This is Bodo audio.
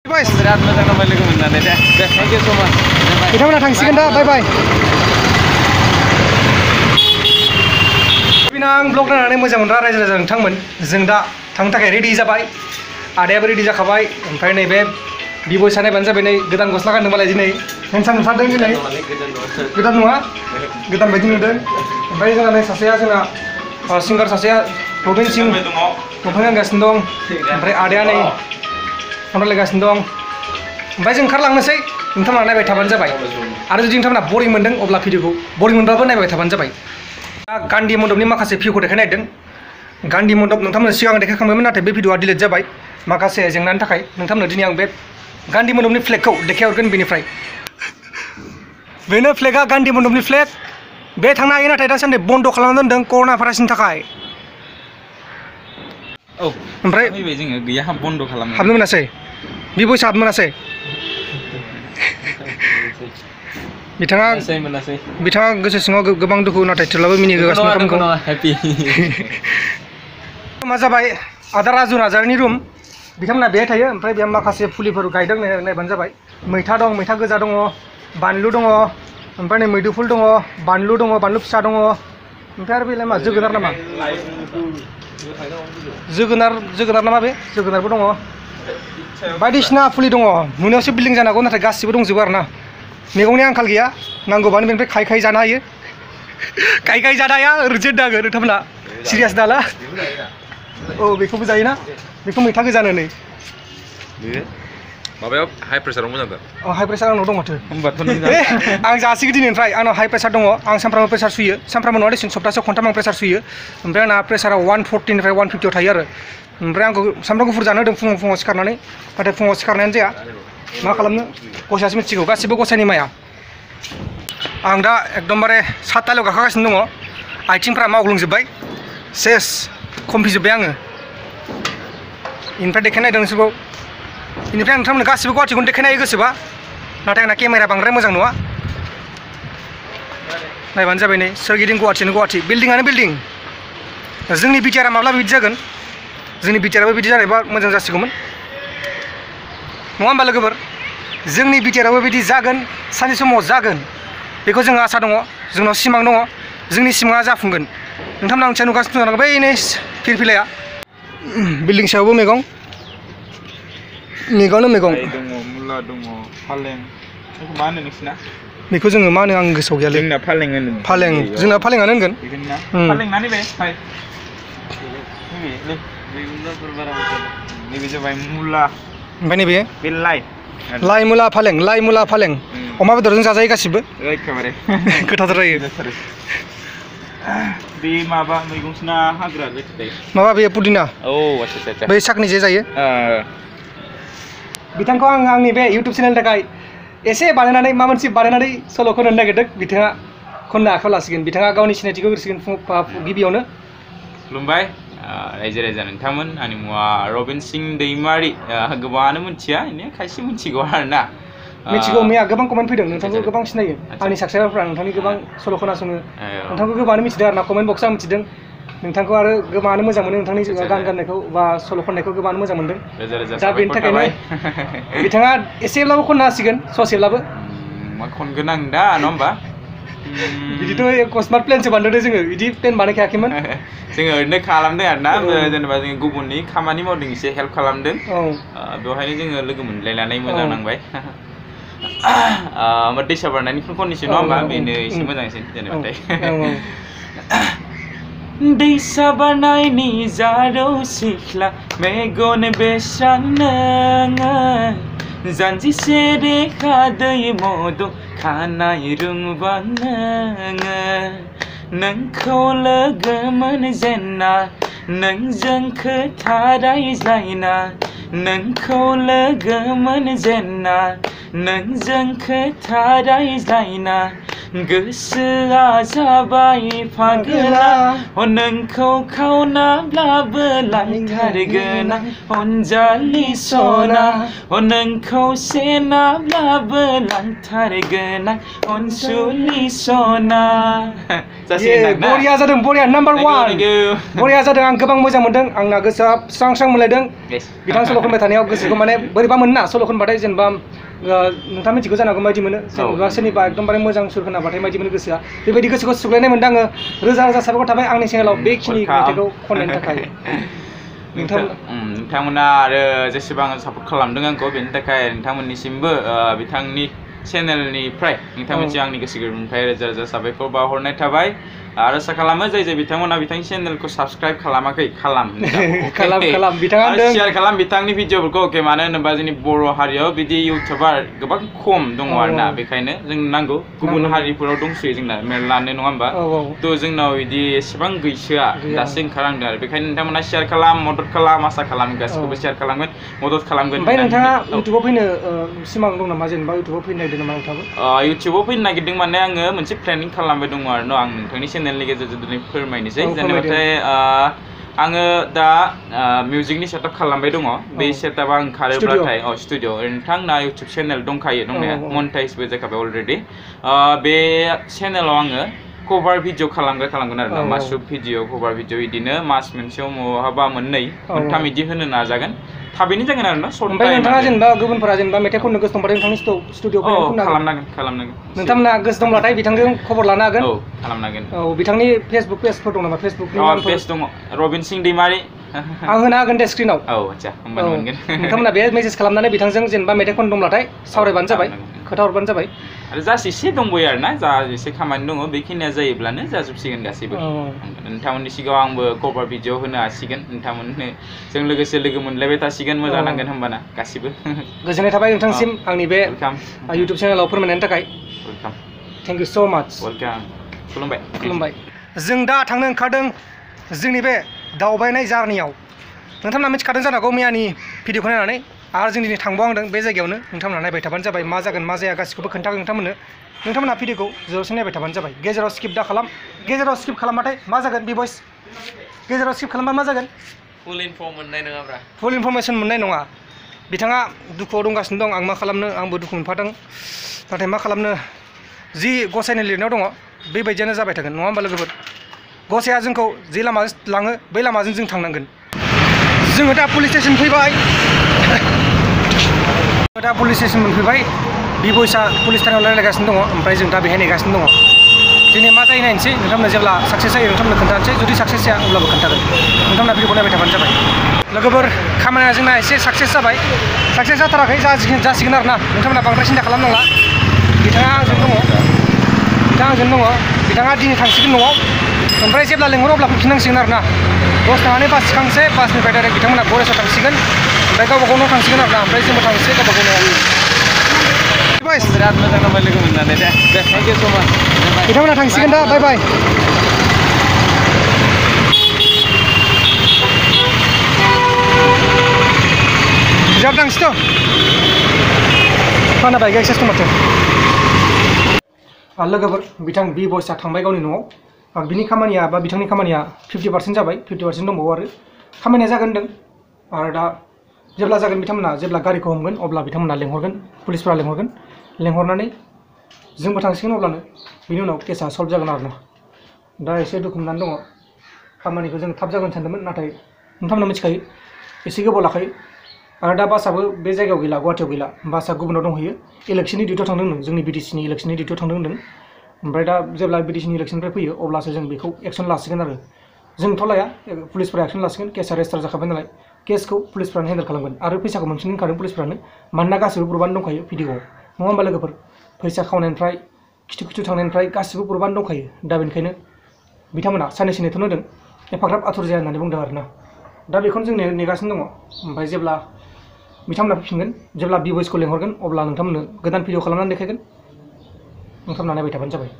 Boys, बिराद मोजां नांबाय लोगो मोननानै दे थेंक इउ स' माच बिथांमोना थांसिगोन दा बाय बाय आं ब्लग नायनानै मोजां मोनग्रा रायजो राजा नोंथांमोन जों दा थांनो थाखाय रेडि जाबाय आदायाबो रेडि जाखाबाय ओमफ्राय नैबे बिबयसा नायबानो जाबाय नै गोदान गस्ला गानदों मालाय दिनै हेन्डसाम नुथारदों दिनै गोदान नङा गोदान बायदि नुदों ओमफ्राय जोंहा नै सासेया जोंना सिंगार सासेया रबिन सिं दंफां गानगासिनो दं ओमफ्राय आदाया नै फन रायलायगासिनो दं ओमफ्राय जों ओंखारलांनोसै नोंथांमोना नायबाय थाबानो जाबाय आरो जुदि नोंथांमोना बरिं मोन्दों अब्ला भिडिअखौ बरिं मोनबाबो नायबाय थाबानो जाबाय गान्धी मन्दपनि माखासे भिउखौ देखायनायदों गान्धी मन्दप नोंथांमोननो सिगां देखायखांबायमोन नाथाय बे भिडिअआ डिलिट जाबाय माखासे जेंनानि थाखाय नोंथांमोननो दिनै आं बे गान्धी मन्दपनि फ्लेगखौ देखायहरगोन बेनिफ्राय बेनो फ्लेगआ गान्धी मन्दपनि फ्लेग बे थांनो हायो नाथाय दासान्दि बन्द' खालामना दोनदों कर'ना भाइरासनि थाखाय औ ओमफ्राय फैबाय जोङो गैया बन्द' खालामनो हाबनो मोनासै बिबयसा हाबनो मोनासै बिथाङा गोसो सिङाव गोबां दुखु नाथाय थेवब्लाबो मिनिगासिनो हेपि मा जाबाय आदा राजु नार्जारिनि रुम बिथांमोना बेहाय थायो ओमफ्राय बेयाव माखासे फुलिफोर गायदों नायबानो जाबाय मैथा दं मैथा गोजा दङ बानलु दङ ओमफ्राय नै मैदुफुल दङ बानलु फिसा दङ ओमफ्राय आरो बेलाय मा जोगोनार नामा जोगोनार नामा बे जोगोनारबो दङ बायदिसिना फुलि दङ नुनायावसो बिल्डिं जानो हागौ नाथाय गासिबो दंजोबो आरो ना मैगंनि आंखाल गैया नांगौबानो बेनिफ्राय खाय जानो हायो खाय जानो हाया ओरैनो दागो नोंथांमोना सिरियास दाला औ बेखौबो जायोना बेखौ मैथा गोजानो नै माबायाव हाइ प्रेसाराव मोजां दा अ हाइ प्रेसार आंनाव दं माथो होमबाथ' आं जासिगोन दिनैनिफ्राय आंनाव हाइ प्रेसार दङ आं सानफ्रामबो प्रेसार सुयो सानफ्रामबो नङा दिसिन सप्तासेयाव खनथाम आं प्रेसार सुयो ओमफ्राय आंना प्रेसारा 140निफ्राय 150आव थायो आरो ओमफ्राय आंखौ सामब्राम गुफुर जानो होदों फुङाव सिखारनानै नाथाय फुङाव सिखारनायानो जाया मा खालामनो गसायासो मिथिगौ गासिबो गसायनि माया आं दा एकदमबारे 7 तालायाव गाखोगासिनो दङ आथिंफ्रा मावग्लुंजोब्बाय सेस खमफिजोब्बाय आङो इनिफ्राय देखायनायदों नोंसोरखौ इनिफ्राय आं नोंथांमोननो गासिबो गुवाहाटिखौनो देखायनो हायो गोसोबा नाथाय आंना केमेराया बांद्राय मोजां नङा नायबानो जाबाय नै सोरगिदिं गुवाहाटियानो गुवाहाटि बिल्डिंआनो बिल्डिं जोंनि बिटिआरआ माब्ला बिदि जागोन जोंनि बिटिआरआबो बिदि जानायबा मोजां जासिगौमोन नङा होमबा लोगोफोर जोंनि बिटिआरआबो बिदि जागोन सानसे समाव जागोन बेखौ जोंहा आसा दङ जोंनाव सिमां दङ जोंनि सिमाङा जाफुंगोन नोंथांमोना आं नुगासिनो दं बै नै फिरफिलाया बिल्डिं सायावबो मैगंआनो मैगं दङ मुला दङ फालें मा होनो नोंसिना बेखौ जोङो मा होनो आं गोसोआव गैयालै जोंना फालें होनो फालें जोंना फालेंआनो होनगोन फालेंनानै बे नैबे जाबाय मुला ओमफ्राय नैबे बे लाइ मुला फालें अमा बेदरजों जाजायो गासिबो एखेबारे गोथावथार जायो बे माबा मैगंसिना हाग्रा माबा बे पुदिना औ आच्छा बै साखनि जे जायो बिथांखौ आं आंनि बे इउटुब चेनेलनि थाखाय एसे बानायनानै मा मोनसे बानायनानै सल' खननो नागिरदों बिथाङा खननो आखायाव लासिगोन बिथाङा गावनि सिनायथिखौ होसिगोन गिबियावनो खुलुमबाय रायजो राजा नोंथांमोन आंनि मुङा रबिन सिं दैमारि गोबाङानो मिथिया खायसे मिथिगौ आरोना मिथिगौ मैया गोबां कमेन्ट फैदों नोंथांखौ गोबां सिनायो आंनि साबस्क्राइबारफ्रा नोंथांनि गोबां सल' खोनासङो नोंथांखौ गोबाङानो मिथिदों आरो ना कमेन्ट बक्सआव मिथिदों नोंथांखौ आरो गोबाङानो मोजां मोनो नोंथांनि गान गाननायखौ बा सल' खननायखौ गोबाङानो मोजां मोनदों दा बेनि थाखायनो बिथाङा एसेब्लाबो खननो हासिगोन ससेब्लाबो मा खनगोन आं दा नङा होमबा बिदिथ' कस्मार्ट प्लेनसो बानायदों जोङो बिदि प्लेन बानायखायाखैमोन जोङो ओरैनो खालामदों आरोना जेनेबा जोङो गुबुननि खामानि मावदों एसे हेल्प खालामदों बेवहायनो जोङो लोगो मोनलायनानै मोजां नांबाय दैसा बारनायनि खननैसो नङा होमबा बेनो एसे मोजांसिन जेनेबाथाय दैसा बारनायनि जारौ सिख्ला मेगन बेस्रां नोङो जानजिसे रेखा दै मद' खानाय रुंबां नोङो नोंखौ लोगो मोनजेन्ना नोंजों खोथा रायज्लायना नोंखौ लोगो मोनजेन्ना नोंजों खोथा रायज्लायना गोसोआ जाबाय फागोला नोंखौ खावनाब्लाबो लांथारगोन आं अनजालि सना नोंखौ सेनाब्लाबो लांथारगोन आं अनसुलि सना। बरिया जादों, बरिया नाम्बार 1 बरिया जादों। आं गोबां मोजां मोनदों, आंना गोसोआ स्रां स्रां मोनलायदों बिथां सल' खनबाय थानायाव। गोसोखौ माने बोरैबा मोनो ना सल' खनबाथाय, जेनेबा नोंथाङा मिथिगौ जानांगौ माबायदि मोनो, जेनेबा सोरनिबा एकदमबारे मोजां सुर खोनाबाथाय माबायदि मोनो गोसोआ, बेबायदि गोसोखौ सुग्लायनाय मोनदों आङो। रोजा रोजा साबायखर थाबाय आंनि चेनेलाव बेखिनि मेथाइखौ खननायनि थाखाय। नोंथांमोना आरो जेसेबां सापर्ट खालामदों आंखौ, बेनि थाखाय नोंथांमोननिसिमबो बिथांनि चेनेलनिफ्राय नोंथांमोनसिम आंनि गोसो गोरबोनिफ्राय रोजा रोजा साबायखर बावहरनाय थाबाय। आरो आसा खालामो जाय बिथांमोना बिथांनि चेनेलखौ साबस्क्राइब खालामाखै, खालाम बिथाङा शेयार खालाम बिथांनि भिडिअफोरखौ। अके, मानो होनोबा जोंनि बर' हारियाव बिदि इउटुबार गोबां खम दङ आरोना, बेखायनो जों नांगौ। गुबुन हारिफोराव दंसोयो जोंना मेरलानो, नङा होमबा? थ' जोंनाव बिदि एसेबां गैसोआ, दासो ओंखारहांदों आरो। बेखायनो नोंथांमोना शेयार खालाम, मदद खालाम, आसा खालाम गासिखौबो शेयार खालामगोन, मदद खालामगोन। ओमफ्राय नोंथाङा इउटुबाव फैनो सिमां दं नामा? जेनेबा इउटुबाव फैनो नागिरदों नामा नोंथाङाबो? इउटुबाव फैनो नागिरदों माने आङो मोनसे प्लेनिं खालामबाय दङ आरो आं नोंथांनि चेनेलनि गेजेरजों दिनै फोरमायनोसै। जेनेबाथाय आङो दा मिउजिकनि सेटआप खालामबाय दङ। बे सेटआपआ ओंखारोब्लाथाय स्टुडिअ, नोंथांना इउटुब चेनेल दंखायो दंनाया, मनिटाइजबो जाखाबाय अलरेडि। बे चेनेलाव आङो कभार भिडिअ खालामगोन आरो ना, मासरुम भिडिअ, कभार भिडिअ, बिदिनो मास मोनसेयाव बहाबा मोननै मोनथाम बिदि होनो नाजागोन। थाबैनो जागोन आरो ना, सर्ट टाइम। नोंथाङा जेनेबा गुबुनफोरा जेनेबा मेथाइ खननो गोसो दंबाथाय नोंथांनि स्टुडिअ खालामनांगोन। नोंथांमोना गोसो दंब्लाथाय बिथांजों खबर लानो हागोन। खालामनांगोन। बिथांनि फेसबुक पेजफोर दं नामा? फेसबुकनि पेज दङ, रबिन सिं दैमारि। आं होना होगोन दे स्क्रिनाव। आदसा, होमबानो मोनगोन। नोंथांमोना बे मेसेज खालामनानै बिथांजों जेनेबा मेथाइ खन दंब्लाथाय सावरायबानो जाबाय, खोथा हरबानो जाबाय। आरो जास्ट एसे दंबोयो आरो ना, जा एसे खामानि दङ, बेखिनिया जायोब्लानो जाजोबसिगोन गासैबो। नोंथांमोननि सिगाङाव आंबो कभार भिडिअ होनो हासिगोन, नोंथांमोननो जों लोगोसे लोगो मोनलायबाय थासिगोन, मोजां नांगोन होमबाना गासिबो। गोजोननाय थाबाय नोंथांसिम आंनि बे इउटुब चेनेलाव फोरमायनायनि थाखाय। थेंक इउ स' माच। खुलुमबाय। जों दा थांनो ओंखारदों जोंनि बे दावबायनाय जार्नियाव। नोंथांमोना मिथिखादों जानांगौ मैयानि भिडिअखौ नायनानै, आरो जों दिनै थांबावदों बे जायगायावनो। नोंथांमोना नायबाय थाबानो जाबाय, मा जागोन मा जाया गासिखौबो खोन्थागोन नोंथांमोननो। नोंथांमोना भिडिअखौ जोबजासिम नायबाय थाबानो जाबाय, गेजेराव स्किप दा खालाम। गेजेराव स्किप खालामबाथाय मा जागोन बयस? गेजेराव स्किप खालामबा मा जागोन? फुल इनफरमेसन मोननाय नङा। बिथाङा दुखुआव दंगासिनो दं, आं मा खालामनो, आंबो दुखु मोनफादों। नाथाय मा खालामनो, जि गसाइनि लिरनायाव दङ बेबायदियानो जाबाय थागोन, नङा होमबा लोगोफोर? गसाइया जोंखौ जे लामाजों लाङो बै लामाजों जों थांनांगोन। जोङो दा पुलिस स्टेसन फैबाय। मोनफैबाय। बयसा पुलिस थानायाव रायलायगासिनो दङ, ओमफ्राय जों दा बेहाय नेगासिनो दङ। दिनै मा जायो नायनोसै, नोंथांमोना जेब्ला साक्सेस जायो नोंथांमोननो खोन्थानोसै, जुदि साक्सेस जाया अब्लाबो खोन्थागोन। नोंथांमोना भिडिअखौ नायबाय थाबानो जाबाय। लोगोफोर, खामानिया जोंना एसे साक्सेस जाबाय। साक्सेस जाथाराखै, जासिगोन आरो ना। नोंथांमोना बांद्राय सिन्था खालामनांला। बिथाङा आंजों दङ, बिथाङा दिनै थांसिगोन न'आव, ओमफ्राय जेब्ला लेंहरो अब्ला फैफिननांसिगोन आरो ना। 10 थांनानै बास सिखांसै, बासनिफ्राय डाइरेक्ट बिथांमोना गरायसआव थांसिगोन, ओमफ्राय गावबा गाव न'आव थांसिगोन आरो ना। ओमफ्राय जोंबो थांसै गावबा गाव न'आव। बिराद मोजां नांबाय लोगो मोननानै। दे थेंक इउ स' माच। बिथांमोना थांसिगोन दा, बाय बाय। बिजाब थांसैथ'। खोनाबाय एक्सेस दं माथो। लोगोफोर, बिथां बयसा थांबाय गावनि न'आव। बिनि खामानिया बा बिथांनि खामानिया 50% जाबाय, 50% दंबावो आरो खामानिया जागोन होनदों। आरो दा जेब्ला जागोन बिथांमोना, जेब्ला गारिखौ हमगोन अब्ला बिथांमोना लेंहरगोन, पुलिसफोरा लेंहरगोन, लेंहरनानै जोंबो थांसिगोन। अब्लानो बिनि उनाव केसा सल्भ जागोन आरो ना। दा एसे दुखु मोननानै दङ, खामानिखौ जों थाब जागोन सानदोंमोन, नाथाय नोंथांमोना मिथिखायो एसे गोबाव लाखायो। आरो दा बासआबो बे जायगायाव गैला, गुवाहाटियाव गैला, बासआ गुबुनाव दंहैयो। इलेक्सननि डिउटियाव थांदों होनदों, जोंनि बिटिसिनि इलेक्सननि डिउटियाव थांदों होनदों। ओमफ्राय दा जेब्ला बिटिसिनि इलेक्सननिफ्राय फैयो अब्लासो जों बेखौ एक्सन लासिगोन आरो। जोंथ' लाया, पुलिसफोरा एक्सन लासिगोन। केसा रेजिस्टार जाखाबाय नालाय, केसखौ पुलिसफ्रानो हेन्डेल खालामगोन। आरो फैसाखौ मोनफिननो होनखादों पुलिसफ्रानो, मानोना गासिबो प्रुफआनो दंखायो भिडिअ'आव, नङा होमबा लोगोफोर? फैसा खावनायनिफ्राय खिथु थांनायनिफ्राय गासिबो प्रुफआनो दंखायो। दा बेनिखायनो बिथांमोना साननैसो नेथ'नो होदों, एफाग्राब आथुर जाया होननानै बुंदों आरो ना। दा बेखौनो जों नेगासिनो दङ। ओमफ्राय जेब्ला बिथांमोना फैफिनगोन, जेब्ला बयसखौ लेंहरगोन, अब्ला नोंथांमोननो गोदान भिडिअ खालामनानै देखायगोन। नोंथांमोना नायबाय थाबानो जाबाय।